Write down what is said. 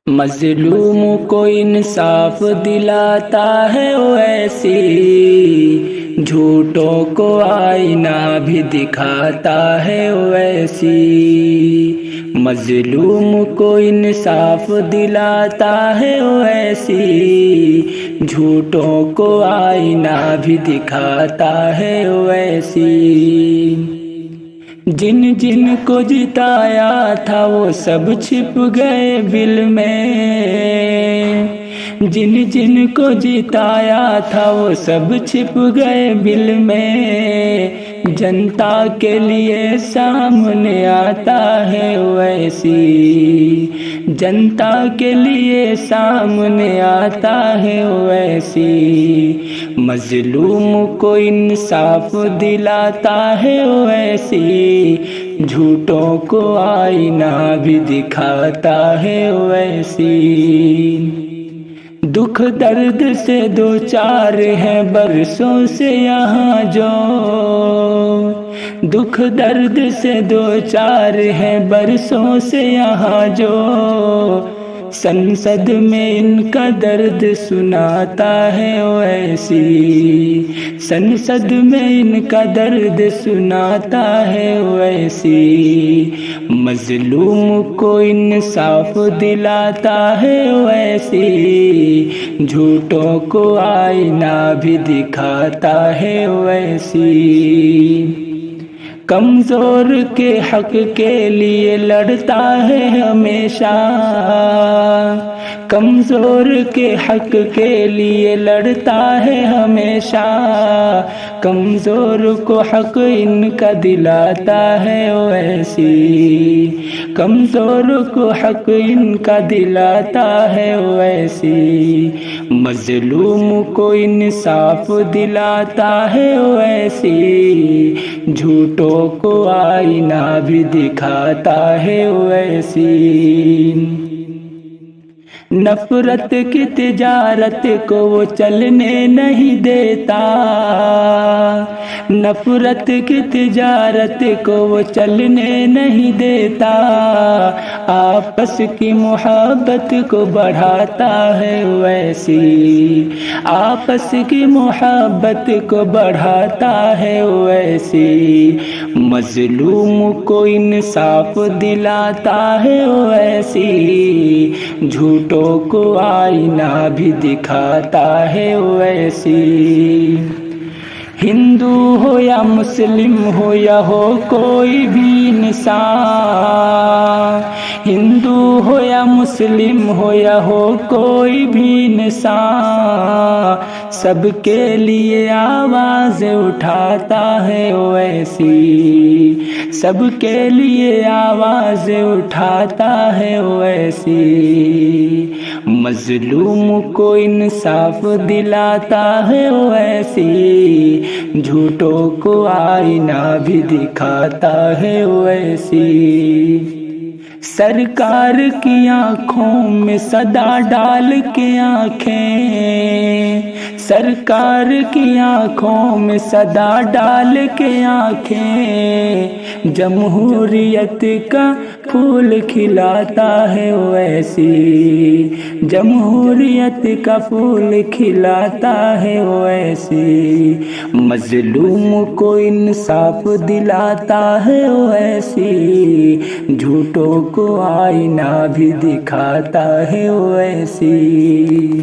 مظلوم کو انصاف دلاتا ہے وہ ایسی، جھوٹوں کو آئینہ بھی دکھاتا ہے وہ ایسی۔ مظلوم کو انصاف دلاتا ہے وہ ایسی، جھوٹوں کو آئینہ بھی دکھاتا ہے وہ ایسی۔ جن جن کو جتایا تھا وہ سب چھپ گئے بل میں، جن جن کو جتایا تھا وہ سب چھپ گئے بل میں۔ جنتا کے لیے سامنے آتا ہے ویسی، جنتا کے لیے سامنے آتا ہے ویسی۔ مظلوم کو انصاف دلاتا ہے ویسی، جھوٹوں کو آئینہ بھی دکھاتا ہے ویسی۔ دکھ درد سے دو چار ہیں برسوں سے یہاں جو، دکھ درد سے دو چار ہیں برسوں سے یہاں جو۔ سنسد میں ان کا درد سناتا ہے ویسی، سنسد میں ان کا درد سناتا ہے ویسی۔ مظلوم کو انصاف دلاتا ہے ویسی، جھوٹوں کو آئینہ بھی دکھاتا ہے ویسی۔ کمزور کے حق کے لیے لڑتا ہے ہمیشہ، کمزور کے حق کے لیے لڑتا ہے ہمیشہ۔ کمزور کو حق ان کا دلاتا ہے ویسی، کمزور کو حق ان کا دلاتا ہے ویسی۔ مظلوم کو انصاف دلاتا ہے ویسی، جھوٹوں کو آئینہ بھی دکھاتا ہے ویسی۔ نفرت کی تجارت کو وہ چلنے نہیں دیتا، نفرت کی تجارت کو وہ چلنے نہیں دیتا۔ آپس کی محبت کو بڑھاتا ہے ویسی، آپس کی محبت کو بڑھاتا ہے ویسی۔ مظلوم کو انصاف دلاتا ہے ویسی، جھوٹوں کو آئینہ بھی دکھاتا ہے ویسی۔ ہندو ہو یا مسلم ہو یا ہو کوئی بھی انسان، ہندو ہو یا مسلم ہو یا ہو کوئی بھی انسان، سب کے لیے آواز اٹھاتا ہے ویسی، سب کے لیے آواز اٹھاتا ہے ویسی۔ مظلوم کو انصاف دلاتا ہے ویسی، جھوٹوں کو آئینہ بھی دکھاتا ہے ویسی۔ سرکار کی آنکھوں میں صدا ڈال کے آنکھیں، سرکار کی آنکھوں میں صدا ڈال کے آنکھیں، جمہوریت کا پھول کھلاتا ہے ویسی، جمہوریت کا پھول کھلاتا ہے ویسی۔ مظلوم کو انصاف دلاتا ہے ویسی، جھوٹوں کو آئینہ بھی دکھاتا ہے ویسی۔